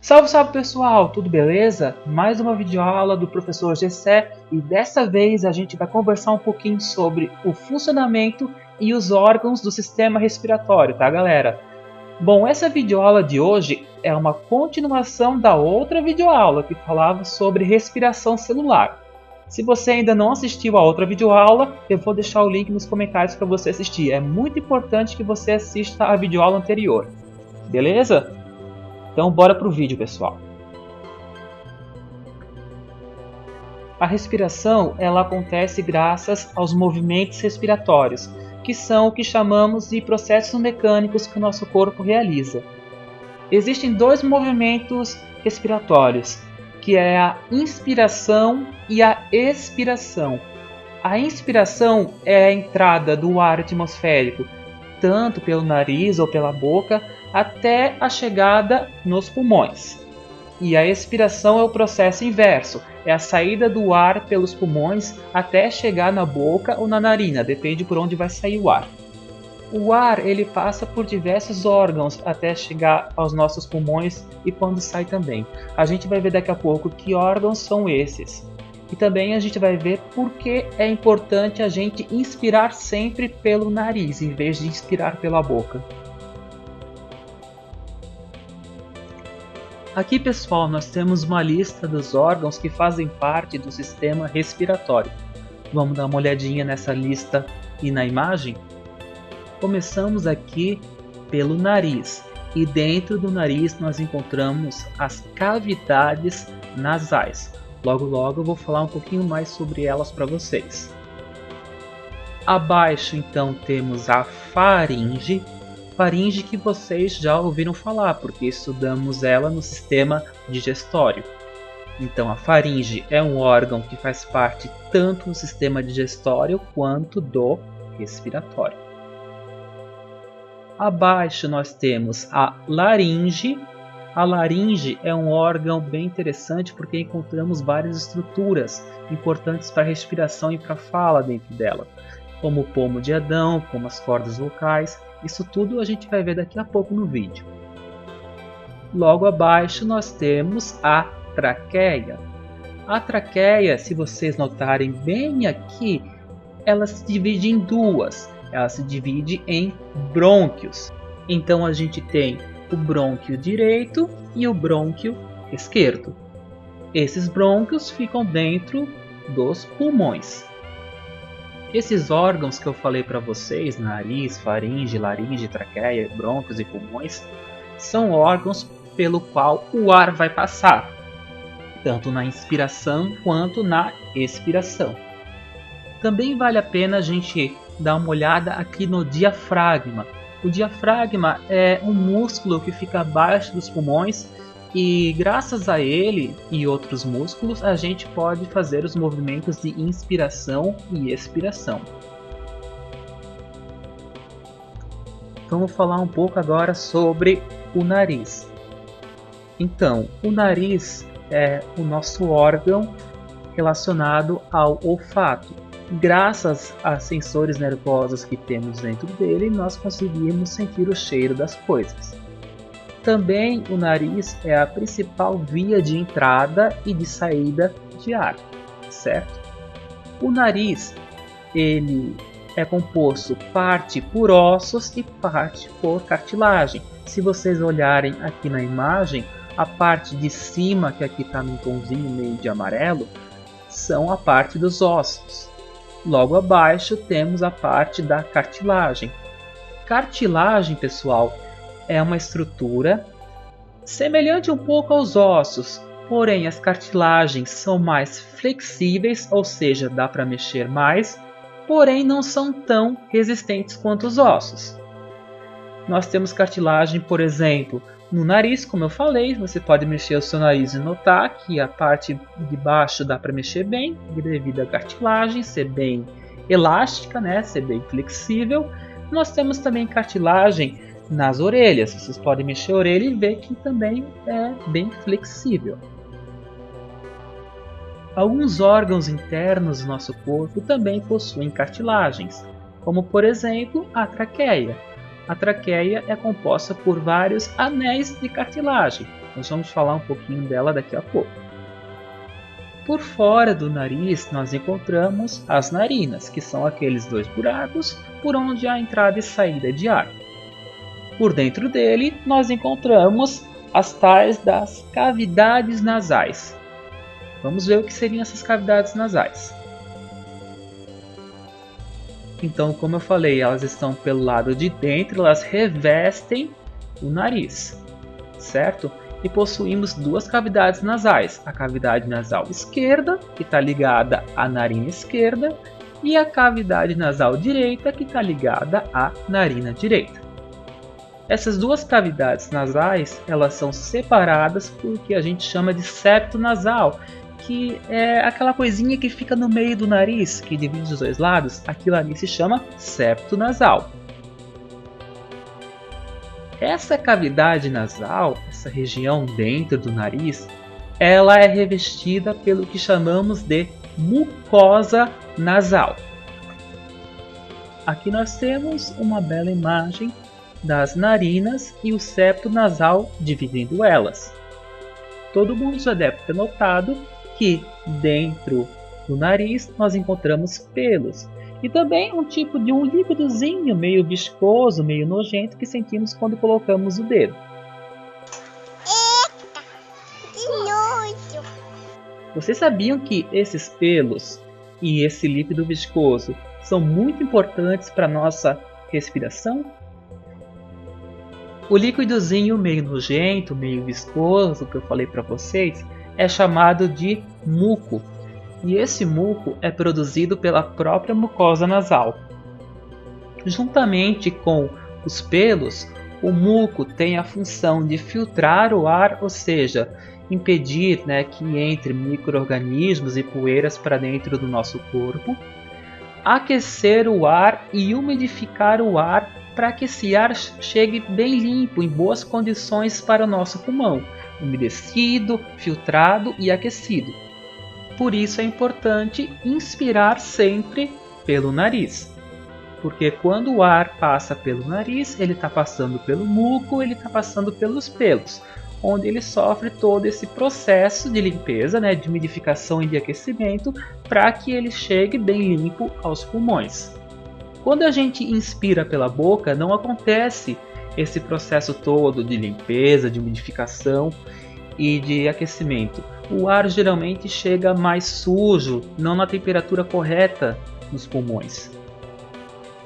Salve, salve pessoal, tudo beleza? Mais uma videoaula do professor Gessé e dessa vez a gente vai conversar um pouquinho sobre o funcionamento e os órgãos do sistema respiratório, tá galera? Bom, essa videoaula de hoje é uma continuação da outra videoaula que falava sobre respiração celular. Se você ainda não assistiu a outra videoaula, eu vou deixar o link nos comentários para você assistir. É muito importante que você assista a videoaula anterior, beleza? Então bora pro vídeo, pessoal. A respiração ela acontece graças aos movimentos respiratórios, que são o que chamamos de processos mecânicos que o nosso corpo realiza. Existem dois movimentos respiratórios, que é a inspiração e a expiração. A inspiração é a entrada do ar atmosférico, tanto pelo nariz ou pela boca, até a chegada nos pulmões. E a expiração é o processo inverso, é a saída do ar pelos pulmões até chegar na boca ou na narina, depende por onde vai sair o ar. O ar ele passa por diversos órgãos até chegar aos nossos pulmões e quando sai também. A gente vai ver daqui a pouco que órgãos são esses. E também a gente vai ver por que é importante a gente inspirar sempre pelo nariz, em vez de inspirar pela boca. Aqui, pessoal, nós temos uma lista dos órgãos que fazem parte do sistema respiratório. Vamos dar uma olhadinha nessa lista e na imagem? Começamos aqui pelo nariz. E dentro do nariz nós encontramos as cavidades nasais. Logo eu vou falar um pouquinho mais sobre elas para vocês. Abaixo então temos a faringe. Faringe que vocês já ouviram falar, porque estudamos ela no sistema digestório. Então a faringe é um órgão que faz parte tanto do sistema digestório quanto do respiratório. Abaixo nós temos a laringe. A laringe é um órgão bem interessante porque encontramos várias estruturas importantes para a respiração e para a fala dentro dela, como o pomo de Adão, como as cordas vocais. Isso tudo a gente vai ver daqui a pouco no vídeo. Logo abaixo nós temos a traqueia. A traqueia, se vocês notarem bem aqui, ela se divide em duas. Ela se divide em brônquios. Então a gente tem o brônquio direito e o brônquio esquerdo. Esses brônquios ficam dentro dos pulmões. Esses órgãos que eu falei para vocês, nariz, faringe, laringe, traqueia, brônquios e pulmões, são órgãos pelo qual o ar vai passar, tanto na inspiração quanto na expiração. Também vale a pena a gente dar uma olhada aqui no diafragma. O diafragma é um músculo que fica abaixo dos pulmões e graças a ele e outros músculos a gente pode fazer os movimentos de inspiração e expiração. Vamos falar um pouco agora sobre o nariz. Então, o nariz é o nosso órgão relacionado ao olfato. Graças a sensores nervosos que temos dentro dele, nós conseguimos sentir o cheiro das coisas. Também o nariz é a principal via de entrada e de saída de ar, certo? O nariz ele é composto parte por ossos e parte por cartilagem. Se vocês olharem aqui na imagem, a parte de cima, que aqui está num tomzinho meio de amarelo, são a parte dos ossos. Logo abaixo temos a parte da cartilagem. Cartilagem, pessoal, é uma estrutura semelhante um pouco aos ossos, porém as cartilagens são mais flexíveis, ou seja, dá para mexer mais, porém não são tão resistentes quanto os ossos. Nós temos cartilagem, por exemplo, no nariz, como eu falei, você pode mexer o seu nariz e notar que a parte de baixo dá para mexer bem, devido à cartilagem ser bem elástica, né? Ser bem flexível. Nós temos também cartilagem nas orelhas, vocês podem mexer a orelha e ver que também é bem flexível. Alguns órgãos internos do nosso corpo também possuem cartilagens, como por exemplo a traqueia. A traqueia é composta por vários anéis de cartilagem. Nós vamos falar um pouquinho dela daqui a pouco. Por fora do nariz, nós encontramos as narinas, que são aqueles 2 buracos por onde há a entrada e saída de ar. Por dentro dele, nós encontramos as tais das cavidades nasais. Vamos ver o que seriam essas cavidades nasais. Então, como eu falei, elas estão pelo lado de dentro, elas revestem o nariz, certo? E possuímos 2 cavidades nasais, a cavidade nasal esquerda, que está ligada à narina esquerda, e a cavidade nasal direita, que está ligada à narina direita. Essas 2 cavidades nasais, elas são separadas por o que a gente chama de septo nasal, que é aquela coisinha que fica no meio do nariz, que divide os 2 lados, aquilo ali se chama septo nasal. Essa cavidade nasal, essa região dentro do nariz, ela é revestida pelo que chamamos de mucosa nasal. Aqui nós temos uma bela imagem das narinas e o septo nasal dividindo elas. Todo mundo já deve ter notado que dentro do nariz nós encontramos pelos. E também um tipo de um líquidozinho meio viscoso, meio nojento que sentimos quando colocamos o dedo. Eita, que nojo! Vocês sabiam que esses pelos e esse líquido viscoso são muito importantes para a nossa respiração? O líquidozinho meio nojento, meio viscoso que eu falei para vocês é chamado de muco. E esse muco é produzido pela própria mucosa nasal. Juntamente com os pelos, o muco tem a função de filtrar o ar, ou seja, impedir que entre micro-organismos e poeiras para dentro do nosso corpo, aquecer o ar e umidificar o ar para que esse ar chegue bem limpo, em boas condições para o nosso pulmão, umedecido, filtrado e aquecido. Por isso é importante inspirar sempre pelo nariz. Porque quando o ar passa pelo nariz, ele está passando pelo muco, ele está passando pelos pelos, onde ele sofre todo esse processo de limpeza, de umidificação e de aquecimento, para que ele chegue bem limpo aos pulmões. Quando a gente inspira pela boca, não acontece esse processo todo de limpeza, de umidificação e de aquecimento. O ar geralmente chega mais sujo, não na temperatura correta nos pulmões.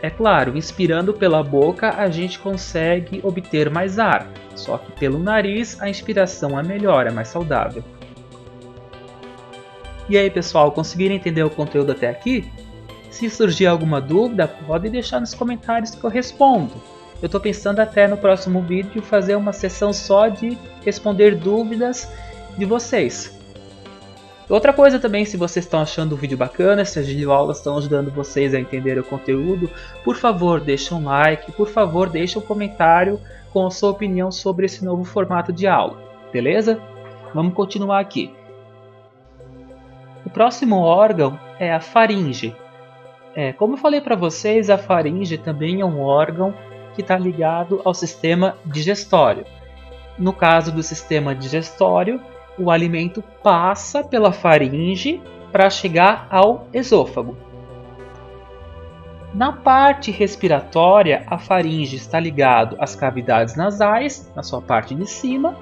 É claro, inspirando pela boca a gente consegue obter mais ar, só que pelo nariz a inspiração é melhor, é mais saudável. E aí pessoal, conseguiram entender o conteúdo até aqui? Se surgir alguma dúvida, pode deixar nos comentários que eu respondo. Eu estou pensando até no próximo vídeo fazer uma sessão só de responder dúvidas de vocês. Outra coisa também, se vocês estão achando o vídeo bacana, se as videoaulas estão ajudando vocês a entender o conteúdo, por favor deixe um like, por favor deixe um comentário com a sua opinião sobre esse novo formato de aula, beleza? Vamos continuar aqui. O próximo órgão é a faringe. Como eu falei para vocês, a faringe também é um órgão que está ligado ao sistema digestório. No caso do sistema digestório, o alimento passa pela faringe para chegar ao esôfago. Na parte respiratória, a faringe está ligado às cavidades nasais, na sua parte de cima,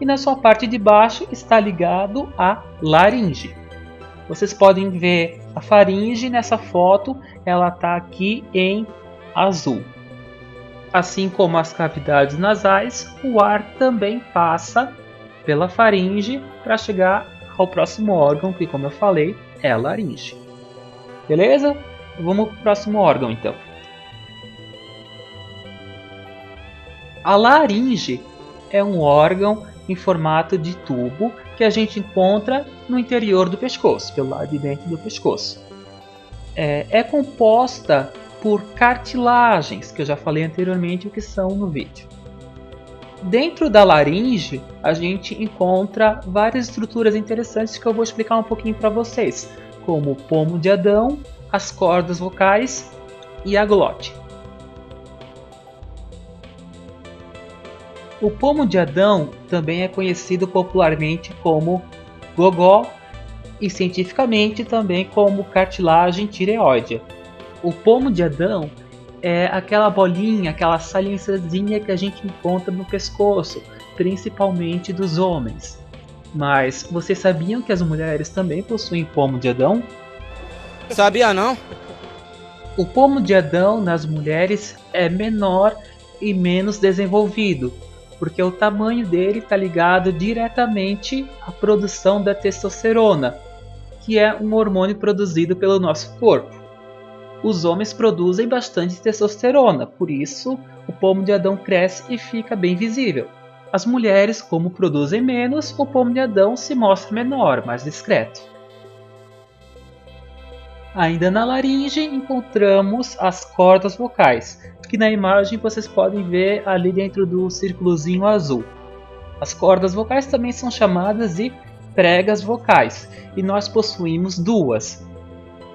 e na sua parte de baixo está ligado à laringe. Vocês podem ver a faringe nessa foto, ela está aqui em azul. Assim como as cavidades nasais, o ar também passa pela faringe para chegar ao próximo órgão, que como eu falei, é a laringe. Beleza? Vamos para o próximo órgão então. A laringe é um órgão em formato de tubo que a gente encontra no interior do pescoço, pelo lado de dentro do pescoço. É composta por cartilagens, que eu já falei anteriormente o que são no vídeo. Dentro da laringe, a gente encontra várias estruturas interessantes que eu vou explicar um pouquinho para vocês, como o pomo de Adão, as cordas vocais e a glote. O pomo de Adão também é conhecido popularmente como gogó e cientificamente também como cartilagem tireoide. O pomo de Adão é aquela bolinha, aquela saliênciazinha que a gente encontra no pescoço, principalmente dos homens. Mas vocês sabiam que as mulheres também possuem pomo de Adão? Sabia não? O pomo de Adão nas mulheres é menor e menos desenvolvido, porque o tamanho dele está ligado diretamente à produção da testosterona, que é um hormônio produzido pelo nosso corpo. Os homens produzem bastante testosterona, por isso o pomo de Adão cresce e fica bem visível. As mulheres, como produzem menos, o pomo de Adão se mostra menor, mais discreto. Ainda na laringe encontramos as cordas vocais, que na imagem vocês podem ver ali dentro do círculozinho azul. As cordas vocais também são chamadas de pregas vocais, e nós possuímos duas.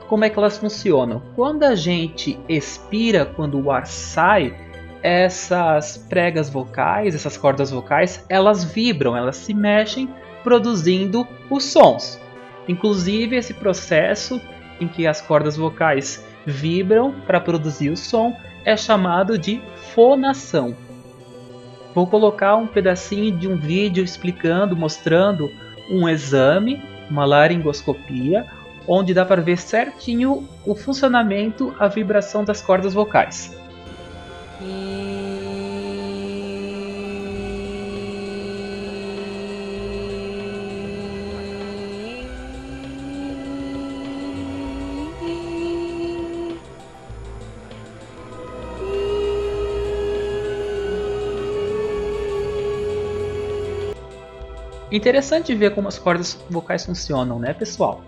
Como é que elas funcionam? Quando a gente expira, quando o ar sai, essas pregas vocais, essas cordas vocais, elas vibram, elas se mexem, produzindo os sons. Inclusive, esse processo em que as cordas vocais vibram para produzir o som é chamado de fonação. Vou colocar um pedacinho de um vídeo explicando, mostrando um exame, uma laringoscopia, onde dá para ver certinho o funcionamento, a vibração das cordas vocais. Interessante ver como as cordas vocais funcionam, né, pessoal?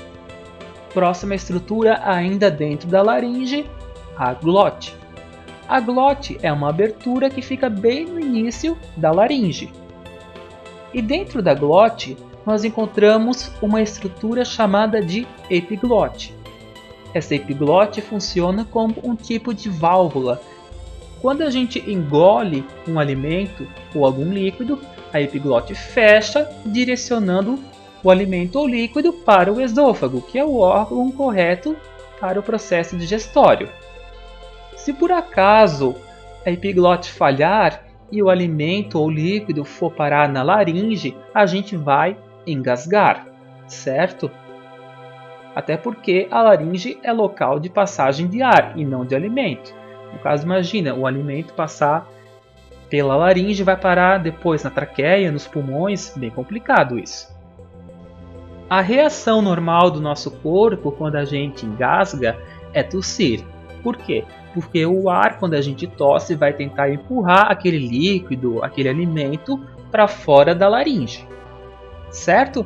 Próxima estrutura, ainda dentro da laringe, a glote. A glote é uma abertura que fica bem no início da laringe. E dentro da glote, nós encontramos uma estrutura chamada de epiglote. Essa epiglote funciona como um tipo de válvula. Quando a gente engole um alimento ou algum líquido, a epiglote fecha, direcionando o alimento ou líquido para o esôfago, que é o órgão correto para o processo digestório. Se por acaso a epiglote falhar e o alimento ou líquido for parar na laringe, a gente vai engasgar, certo? Até porque a laringe é local de passagem de ar e não de alimento. No caso, imagina o alimento passar pela laringe e vai parar depois na traqueia, nos pulmões, bem complicado isso. A reação normal do nosso corpo quando a gente engasga é tossir. Por quê? Porque o ar, quando a gente tosse, vai tentar empurrar aquele líquido, aquele alimento, para fora da laringe. Certo?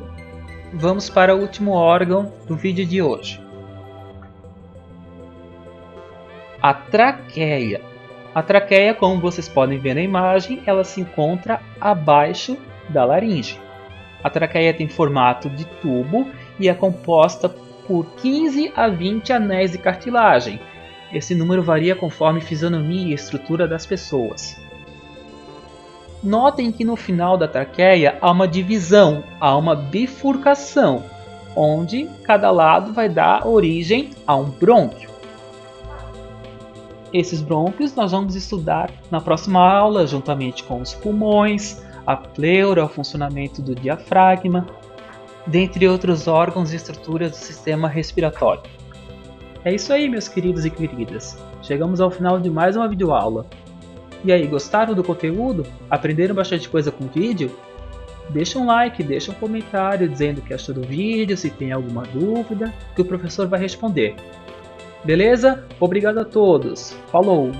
Vamos para o último órgão do vídeo de hoje. A traqueia. A traqueia, como vocês podem ver na imagem, ela se encontra abaixo da laringe. A traqueia tem formato de tubo e é composta por 15 a 20 anéis de cartilagem. Esse número varia conforme fisionomia e estrutura das pessoas. Notem que no final da traqueia há uma divisão, há uma bifurcação, onde cada lado vai dar origem a um brônquio. Esses brônquios nós vamos estudar na próxima aula, juntamente com os pulmões, a pleura, o funcionamento do diafragma, dentre outros órgãos e estruturas do sistema respiratório. É isso aí, meus queridos e queridas. Chegamos ao final de mais uma videoaula. E aí, gostaram do conteúdo? Aprenderam bastante coisa com o vídeo? Deixa um like, deixa um comentário dizendo o que achou do vídeo, se tem alguma dúvida, que o professor vai responder. Beleza? Obrigado a todos. Falou!